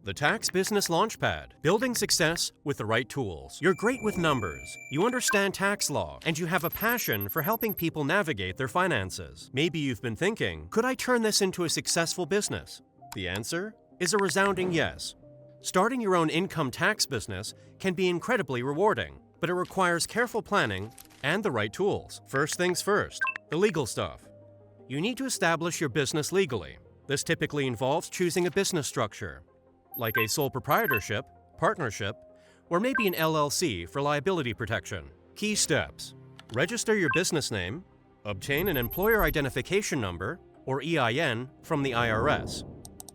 The TAAX Business Launchpad. Building success with the right tools. You're great with numbers, you understand tax law, and you have a passion for helping people navigate their finances. Maybe you've been thinking, could I turn this into a successful business? The answer is a resounding yes. Starting your own income tax business can be incredibly rewarding, but it requires careful planning and the right tools. First things first, the legal stuff. You need to establish your business legally. This typically involves choosing a business structure, like a sole proprietorship, partnership, or maybe an LLC for liability protection. Key steps: register your business name, obtain an employer identification number, or EIN, from the IRS.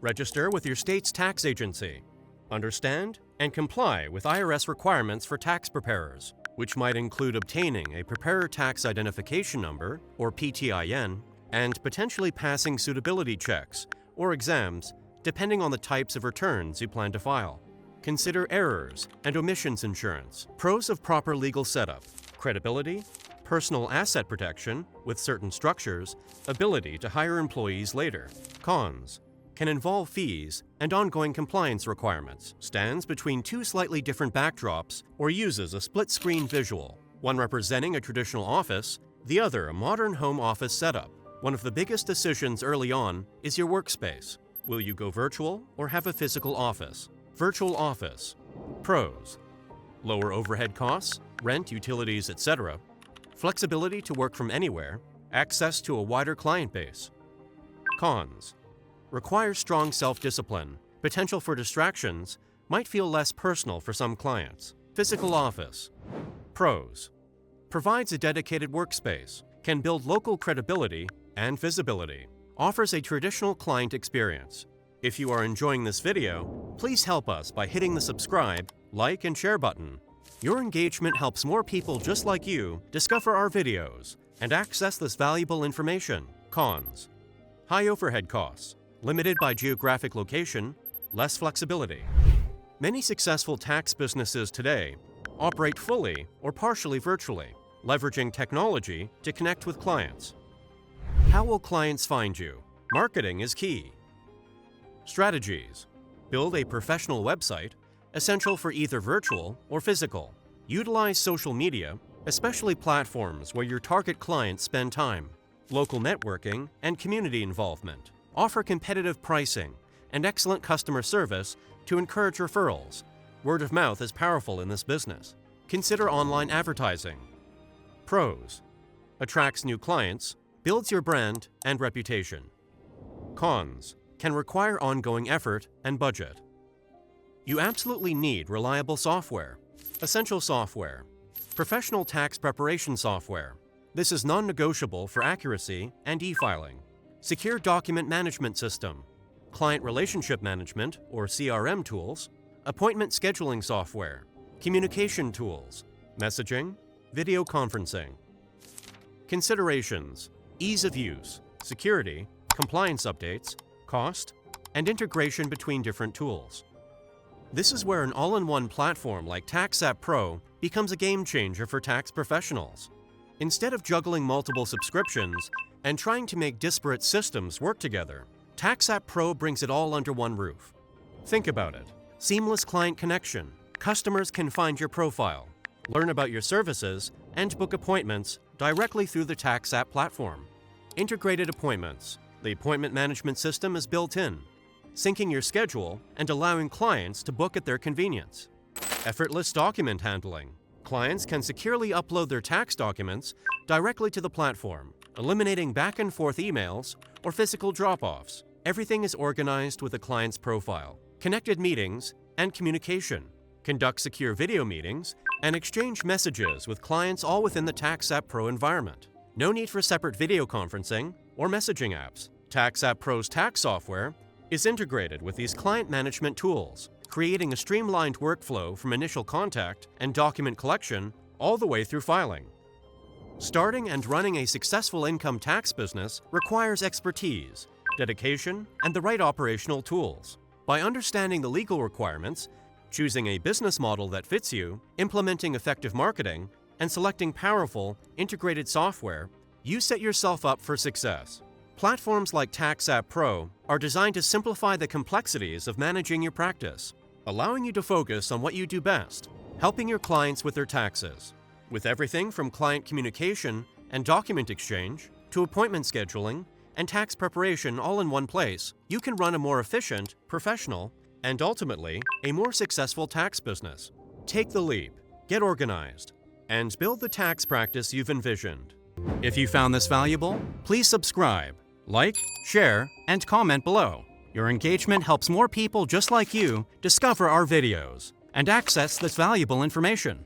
Register with your state's tax agency. Understand and comply with IRS requirements for tax preparers, which might include obtaining a Preparer Tax Identification Number, or PTIN, and potentially passing suitability checks or exams depending on the types of returns you plan to file. Consider errors and omissions insurance. Pros of proper legal setup: credibility, personal asset protection with certain structures, ability to hire employees later. Cons: can involve fees and ongoing compliance requirements, stands between two slightly different backdrops, or uses a split-screen visual, one representing a traditional office, the other a modern home office setup. One of the biggest decisions early on is your workspace. Will you go virtual or have a physical office? Virtual office. Pros: lower overhead costs, rent, utilities, etc. Flexibility to work from anywhere, access to a wider client base. Cons: requires strong self-discipline, potential for distractions, might feel less personal for some clients. Physical office. Pros: provides a dedicated workspace, can build local credibility and visibility, offers a traditional client experience. If you are enjoying this video, please help us by hitting the subscribe, like, and share button. Your engagement helps more people just like you discover our videos and access this valuable information. Cons: high overhead costs, limited by geographic location, less flexibility. Many successful tax businesses today operate fully or partially virtually, leveraging technology to connect with clients. How will clients find you? Marketing is key. Strategies: build a professional website, essential for either virtual or physical. Utilize social media, especially platforms where your target clients spend time. Local networking and community involvement. Offer competitive pricing and excellent customer service to encourage referrals. Word of mouth is powerful in this business. Consider online advertising. Pros: attracts new clients, builds your brand and reputation. Cons: can require ongoing effort and budget. You absolutely need reliable software. Essential software. Professional tax preparation software. This is non-negotiable for accuracy and e-filing. Secure document management system. Client relationship management, or CRM tools. Appointment scheduling software. Communication tools. Messaging. Video conferencing. Considerations: ease of use, security, compliance updates, cost, and integration between different tools. This is where an all-in-one platform like TAAX Pro becomes a game changer for tax professionals. Instead of juggling multiple subscriptions and trying to make disparate systems work together, TAAX Pro brings it all under one roof. Think about it: seamless client connection. Customers can find your profile, learn about your services, and book appointments directly through the TAAX platform. Integrated appointments. The appointment management system is built in, syncing your schedule and allowing clients to book at their convenience. Effortless document handling. Clients can securely upload their tax documents directly to the platform, eliminating back and forth emails or physical drop-offs. Everything is organized with a client's profile. Connected meetings and communication. Conduct secure video meetings and exchange messages with clients all within the TAAX Pro environment. No need for separate video conferencing or messaging apps. TAAX Pro's tax software is integrated with these client management tools, creating a streamlined workflow from initial contact and document collection all the way through filing. Starting and running a successful income tax business requires expertise, dedication, and the right operational tools. By understanding the legal requirements, choosing a business model that fits you, implementing effective marketing, and selecting powerful, integrated software, you set yourself up for success. Platforms like TAAX App Pro are designed to simplify the complexities of managing your practice, allowing you to focus on what you do best, helping your clients with their taxes. With everything from client communication and document exchange to appointment scheduling and tax preparation all in one place, you can run a more efficient, professional, and ultimately, a more successful tax business. Take the leap, get organized, and build the tax practice you've envisioned. If you found this valuable, please subscribe, like, share, and comment below. Your engagement helps more people just like you discover our videos and access this valuable information.